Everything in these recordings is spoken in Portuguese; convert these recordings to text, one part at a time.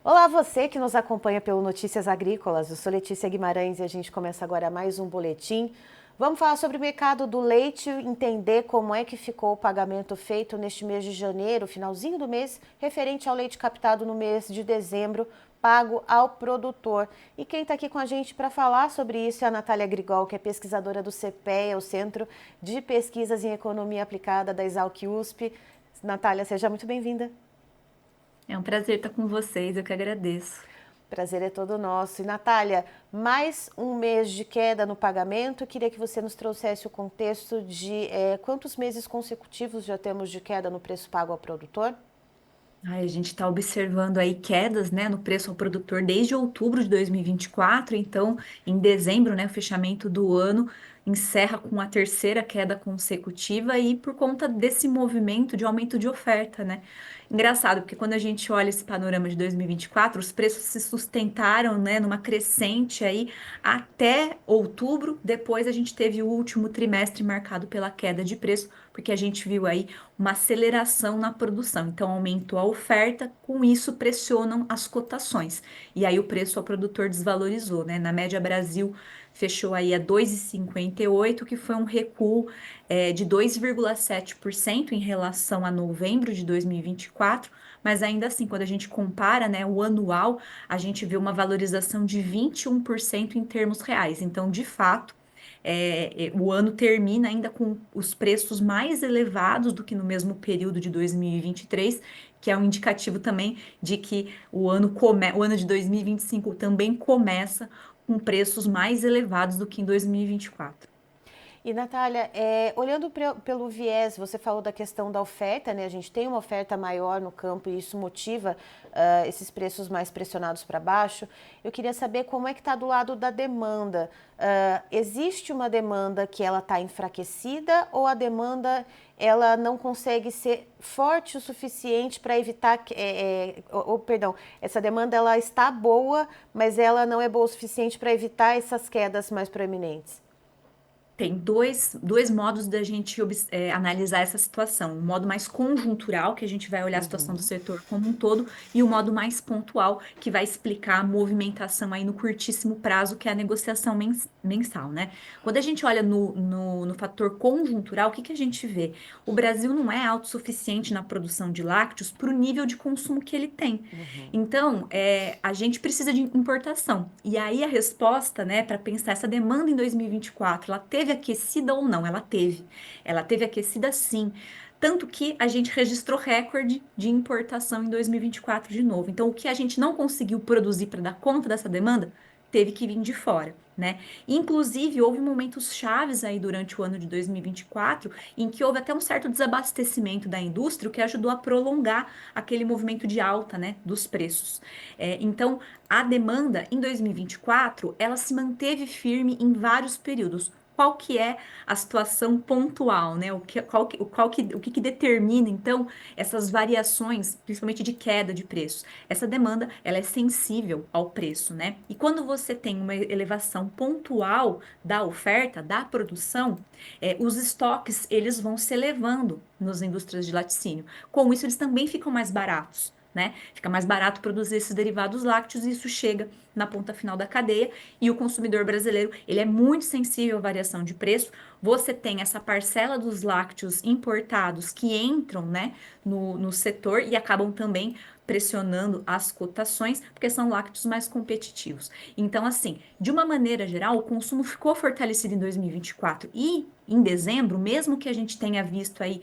Olá, você que nos acompanha pelo Notícias Agrícolas. Eu sou Letícia Guimarães e a gente começa agora mais um boletim. Vamos falar sobre o mercado do leite, entender como é que ficou o pagamento feito neste mês de janeiro, finalzinho do mês, referente ao leite captado no mês de dezembro, pago ao produtor. E quem está aqui com a gente para falar sobre isso é a Natália Grigol, que é pesquisadora do CPEA, o Centro de Pesquisas em Economia Aplicada da Exalc USP. Natália, seja muito bem-vinda. É um prazer estar com vocês, eu que agradeço. Prazer é todo nosso. E Natália, mais um mês de queda no pagamento. Eu queria que você nos trouxesse o contexto de quantos meses consecutivos já temos de queda no preço pago ao produtor? Ai, a gente está observando aí quedas, né, no preço ao produtor desde outubro de 2024, então em dezembro, né, o fechamento do ano encerra com a terceira queda consecutiva e por conta desse movimento de aumento de oferta, né? Engraçado, porque quando a gente olha esse panorama de 2024, os preços se sustentaram, né, numa crescente aí até outubro, depois a gente teve o último trimestre marcado pela queda de preço, porque a gente viu aí uma aceleração na produção. Então, aumentou a oferta, com isso pressionam as cotações. E aí o preço ao produtor desvalorizou, né? Na média Brasil fechou aí a 2,58, que foi um recuo de 2,7% em relação a novembro de 2024. Mas ainda assim, quando a gente compara, né, o anual, a gente vê uma valorização de 21% em termos reais. Então, de fato, o ano termina ainda com os preços mais elevados do que no mesmo período de 2023, que é um indicativo também de que o ano de 2025 também começa com preços mais elevados do que em 2024. E Natália, olhando pelo viés, você falou da questão da oferta, né? A gente tem uma oferta maior no campo e isso motiva esses preços mais pressionados para baixo. Eu queria saber como é que está do lado da demanda. Existe uma demanda que ela está enfraquecida ou a demanda ela não consegue ser forte o suficiente para evitar que, perdão, essa demanda ela está boa, mas ela não é boa o suficiente para evitar essas quedas mais proeminentes? Tem dois modos da gente analisar essa situação. O modo mais conjuntural, que a gente vai olhar a situação do setor como um todo, e o modo mais pontual, que vai explicar a movimentação aí no curtíssimo prazo, que é a negociação mensal, né? Quando a gente olha no fator conjuntural, o que que a gente vê? O Brasil não é autossuficiente na produção de lácteos para o nível de consumo que ele tem. Então, a gente precisa de importação. E aí a resposta, né, para pensar essa demanda em 2024, ela teve aquecida ou não? Ela teve. Ela teve aquecida sim. Tanto que a gente registrou recorde de importação em 2024 de novo. Então, o que a gente não conseguiu produzir para dar conta dessa demanda, teve que vir de fora, né? Inclusive, houve momentos chaves aí durante o ano de 2024 em que houve até um certo desabastecimento da indústria, o que ajudou a prolongar aquele movimento de alta, né, dos preços. Então, a demanda em 2024, ela se manteve firme em vários períodos. Qual que é a situação pontual, né? O que determina, então, essas variações, principalmente de queda de preços? Essa demanda, ela é sensível ao preço, né? E quando você tem uma elevação pontual da oferta, da produção, os estoques, eles vão se elevando nas indústrias de laticínio. Com isso, eles também ficam mais baratos, né? Fica mais barato produzir esses derivados lácteos e isso chega na ponta final da cadeia e o consumidor brasileiro, ele é muito sensível à variação de preço. Você tem essa parcela dos lácteos importados que entram, né, no setor e acabam também pressionando as cotações, porque são lácteos mais competitivos. Então, assim, de uma maneira geral, o consumo ficou fortalecido em 2024 e em dezembro, mesmo que a gente tenha visto aí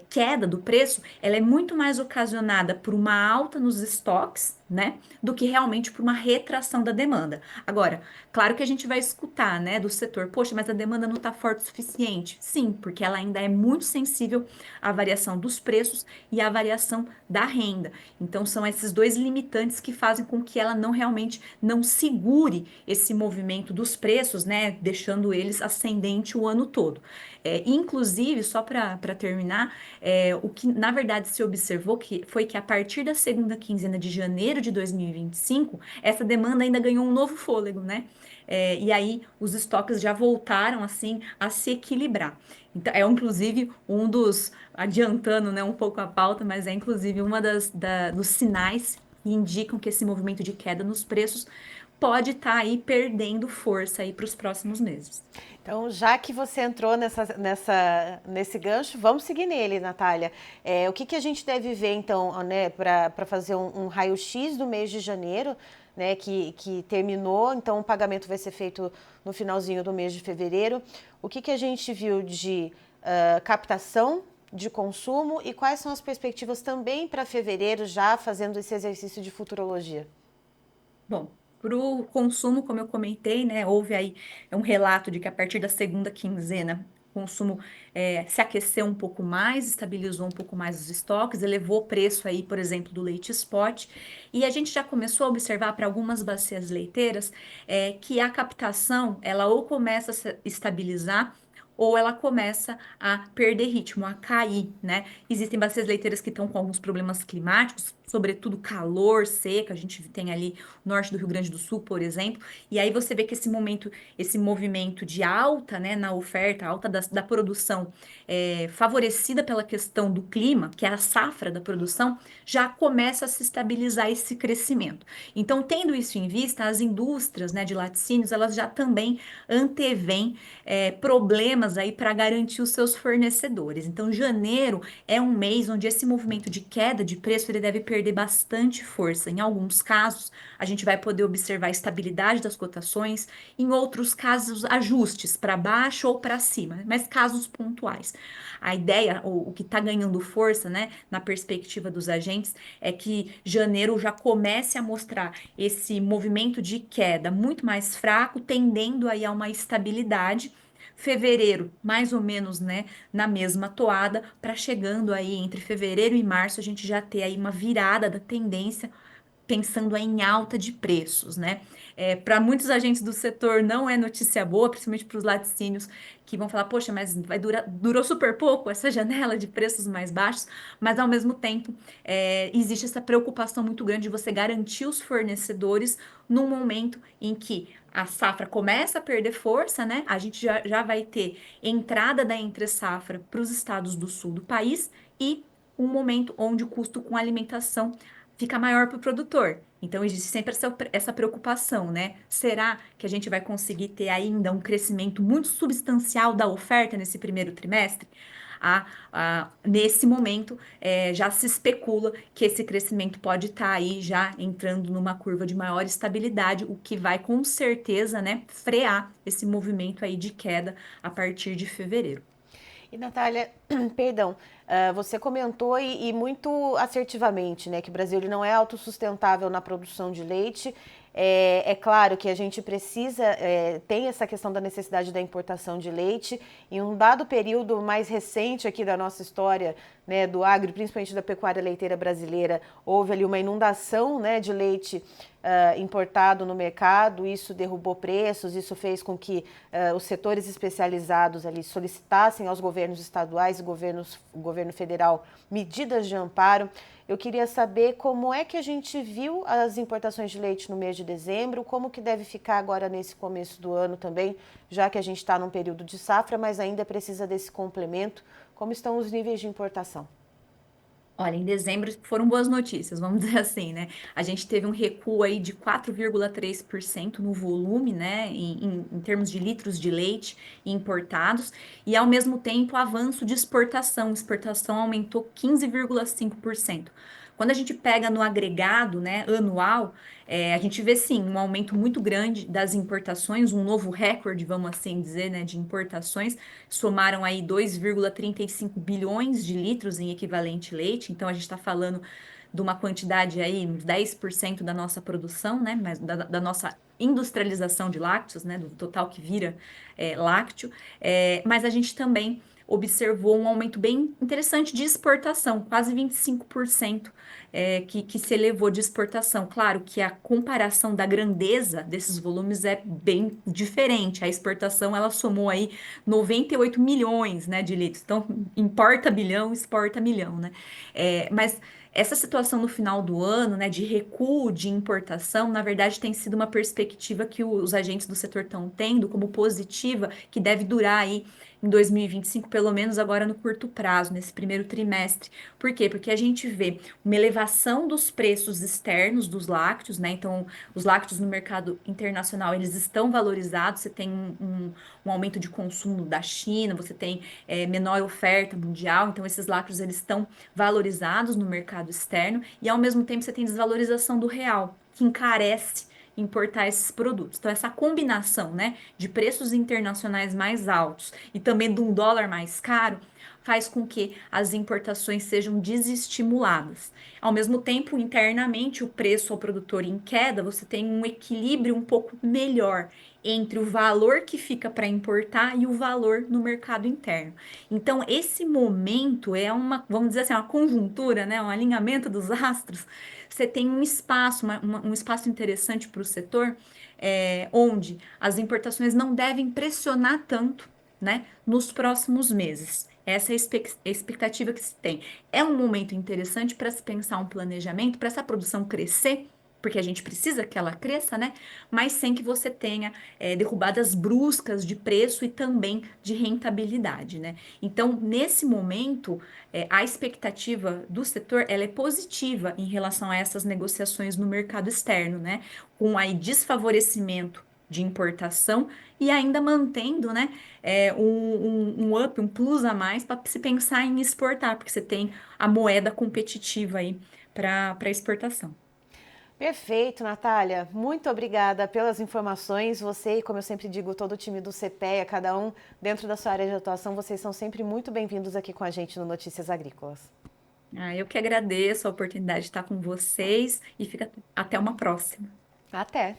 queda do preço, ela é muito mais ocasionada por uma alta nos estoques, né, do que realmente por uma retração da demanda. Agora, claro que a gente vai escutar, né, do setor, poxa, mas a demanda não está forte o suficiente. Sim, porque ela ainda é muito sensível à variação dos preços e à variação da renda. Então, são esses dois limitantes que fazem com que ela não realmente não segure esse movimento dos preços, né, deixando eles ascendente o ano todo. Inclusive, só para terminar, o que na verdade se observou foi que a partir da segunda quinzena de janeiro de 2025, essa demanda ainda ganhou um novo fôlego, né? E aí os estoques já voltaram assim a se equilibrar. Então, inclusive adiantando, né, um pouco a pauta, mas é inclusive uma dos sinais que indicam que esse movimento de queda nos preços pode estar aí perdendo força aí para os próximos meses. Então, já que você entrou nesse gancho, vamos seguir nele, Natália. O que a gente deve ver, então, né, para fazer um raio-x do mês de janeiro, né, que terminou, então o pagamento vai ser feito no finalzinho do mês de fevereiro. O que a gente viu de captação de consumo e quais são as perspectivas também para fevereiro, já fazendo esse exercício de futurologia? Bom, para o consumo, como eu comentei, né, houve aí um relato de que a partir da segunda quinzena o consumo se aqueceu um pouco mais, estabilizou um pouco mais os estoques, elevou o preço aí, por exemplo, do leite spot, e a gente já começou a observar para algumas bacias leiteiras que a captação, ela ou começa a se estabilizar, ou ela começa a perder ritmo, a cair, né? Existem bacias leiteiras que estão com alguns problemas climáticos, sobretudo calor, seca, a gente tem ali norte do Rio Grande do Sul, por exemplo, e aí você vê que esse movimento de alta, né, na oferta, alta da produção, favorecida pela questão do clima, que é a safra da produção, já começa a se estabilizar esse crescimento. Então, tendo isso em vista, as indústrias, né, de laticínios, elas já também antevêm problemas aí para garantir os seus fornecedores. Então, janeiro é um mês onde esse movimento de queda de preço ele deve perder bastante força. Em alguns casos, a gente vai poder observar a estabilidade das cotações, em outros casos, ajustes para baixo ou para cima, mas casos pontuais. A ideia, o que está ganhando força, né, na perspectiva dos agentes, é que janeiro já comece a mostrar esse movimento de queda muito mais fraco, tendendo aí a uma estabilidade. Fevereiro, mais ou menos, né, na mesma toada, para chegando aí entre fevereiro e março, a gente já ter aí uma virada da tendência pensando em alta de preços, né? Para muitos agentes do setor não é notícia boa, principalmente para os laticínios que vão falar, poxa, mas durou super pouco essa janela de preços mais baixos, mas ao mesmo tempo existe essa preocupação muito grande de você garantir os fornecedores num momento em que a safra começa a perder força, né? A gente já vai ter entrada da entre-safra para os estados do sul do país e um momento onde o custo com alimentação fica maior para o produtor. Então, existe sempre essa preocupação, né? Será que a gente vai conseguir ter ainda um crescimento muito substancial da oferta nesse primeiro trimestre? Nesse momento, já se especula que esse crescimento pode estar aí já entrando numa curva de maior estabilidade, o que vai com certeza, né, frear esse movimento aí de queda a partir de fevereiro. E Natália, perdão, você comentou e muito assertivamente, né, que o Brasil ele não é autossustentável na produção de leite. É claro que a gente precisa, tem essa questão da necessidade da importação de leite. Em um dado período mais recente aqui da nossa história, né, do agro, principalmente da pecuária leiteira brasileira, houve ali uma inundação, né, de leite importado no mercado, isso derrubou preços, isso fez com que os setores especializados ali solicitassem aos governos estaduais e o governo federal medidas de amparo. Eu queria saber como é que a gente viu as importações de leite no mês de dezembro, como que deve ficar agora nesse começo do ano também, já que a gente está num período de safra, mas ainda precisa desse complemento. Como estão os níveis de importação? Olha, em dezembro foram boas notícias, vamos dizer assim, né? A gente teve um recuo aí de 4,3% no volume, né? Em termos de litros de leite importados, e ao mesmo tempo avanço de exportação. Exportação aumentou 15,5%. Quando a gente pega no agregado, né, anual, a gente vê sim um aumento muito grande das importações, um novo recorde, vamos assim dizer, né, de importações somaram aí 2,35 bilhões de litros em equivalente leite, então a gente está falando de uma quantidade aí, uns 10% da nossa produção, né, mas da nossa industrialização de lácteos, né, do total que vira lácteo, mas a gente também observou um aumento bem interessante de exportação, quase 25% que se elevou de exportação. Claro que a comparação da grandeza desses volumes é bem diferente. A exportação ela somou aí 98 milhões, né, de litros. Então, importa bilhão, exporta milhão, né? Mas essa situação no final do ano, né, de recuo de importação, na verdade, tem sido uma perspectiva que os agentes do setor estão tendo como positiva, que deve durar aí em 2025, pelo menos agora no curto prazo, nesse primeiro trimestre. Por quê? Porque a gente vê uma elevação dos preços externos dos lácteos, né? Então, os lácteos no mercado internacional, eles estão valorizados, você tem um aumento de consumo da China, você tem menor oferta mundial, então esses lácteos, eles estão valorizados no mercado externo, e ao mesmo tempo você tem desvalorização do real, que encarece importar esses produtos. Então, essa combinação, né, de preços internacionais mais altos e também de um dólar mais caro, faz com que as importações sejam desestimuladas. Ao mesmo tempo, internamente, o preço ao produtor em queda, você tem um equilíbrio um pouco melhor entre o valor que fica para importar e o valor no mercado interno. Então, esse momento é uma, vamos dizer assim, uma conjuntura, né, um alinhamento dos astros. Você tem um espaço, um espaço interessante para o setor, onde as importações não devem pressionar tanto, né, nos próximos meses. Essa é a expectativa que se tem. É um momento interessante para se pensar um planejamento, para essa produção crescer, porque a gente precisa que ela cresça, né? Mas sem que você tenha derrubadas bruscas de preço e também de rentabilidade, né? Então, nesse momento, a expectativa do setor ela é positiva em relação a essas negociações no mercado externo, né? Com aí desfavorecimento de importação e ainda mantendo, né, um up, um plus a mais para se pensar em exportar, porque você tem a moeda competitiva aí para exportação. Perfeito, Natália. Muito obrigada pelas informações. Você e, como eu sempre digo, todo o time do CPEA, cada um dentro da sua área de atuação, vocês são sempre muito bem-vindos aqui com a gente no Notícias Agrícolas. Eu que agradeço a oportunidade de estar com vocês e fica até uma próxima. Até!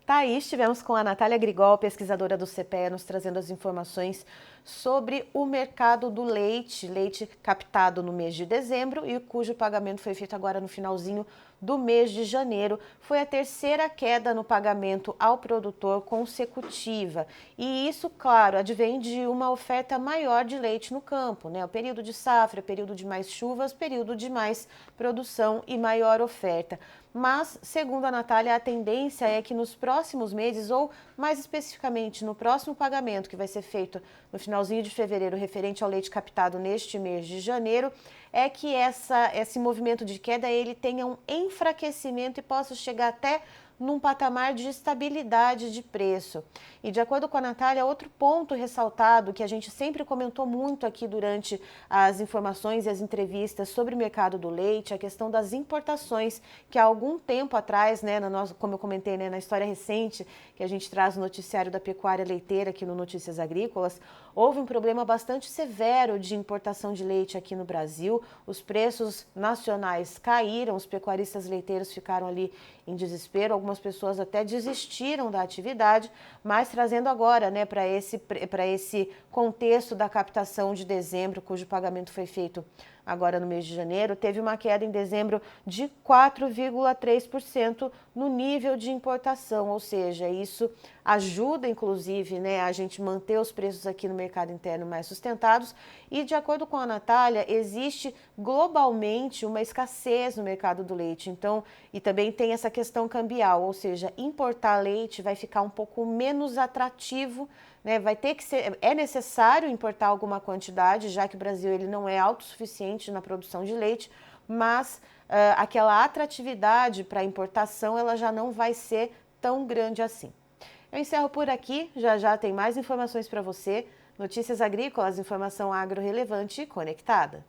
Tá aí, estivemos com a Natália Grigol, pesquisadora do CPEA, nos trazendo as informações sobre o mercado do leite, leite captado no mês de dezembro e cujo pagamento foi feito agora no finalzinho do mês de janeiro. Foi a terceira queda no pagamento ao produtor consecutiva. E isso, claro, advém de uma oferta maior de leite no campo, né? O período de safra, período de mais chuvas, período de mais produção e maior oferta. Mas, segundo a Natália, a tendência é que nos próximos meses, ou mais especificamente no próximo pagamento que vai ser feito no finalzinho de fevereiro, referente ao leite captado neste mês de janeiro, é que esse movimento de queda ele tenha um enfraquecimento e possa chegar até num patamar de estabilidade de preço. E de acordo com a Natália, outro ponto ressaltado que a gente sempre comentou muito aqui durante as informações e as entrevistas sobre o mercado do leite, a questão das importações, que há algum tempo atrás, né, como eu comentei, né, na história recente que a gente traz no noticiário da pecuária leiteira aqui no Notícias Agrícolas, houve um problema bastante severo de importação de leite aqui no Brasil. Os preços nacionais caíram, os pecuaristas leiteiros ficaram ali em desespero, algumas pessoas até desistiram da atividade, mas trazendo agora, né, para esse contexto da captação de dezembro, cujo pagamento foi feito agora no mês de janeiro, teve uma queda em dezembro de 4,3% no nível de importação, ou seja, isso ajuda, inclusive, né, a gente manter os preços aqui no mercado interno mais sustentados. E, de acordo com a Natália, existe globalmente uma escassez no mercado do leite, então, e também tem essa questão cambial, ou seja, importar leite vai ficar um pouco menos atrativo, né? Vai ter que ser, é necessário importar alguma quantidade, já que o Brasil ele não é autossuficiente na produção de leite, mas aquela atratividade para importação ela já não vai ser tão grande assim. Eu encerro por aqui, já já tem mais informações para você. Notícias Agrícolas, informação agro relevante e conectada.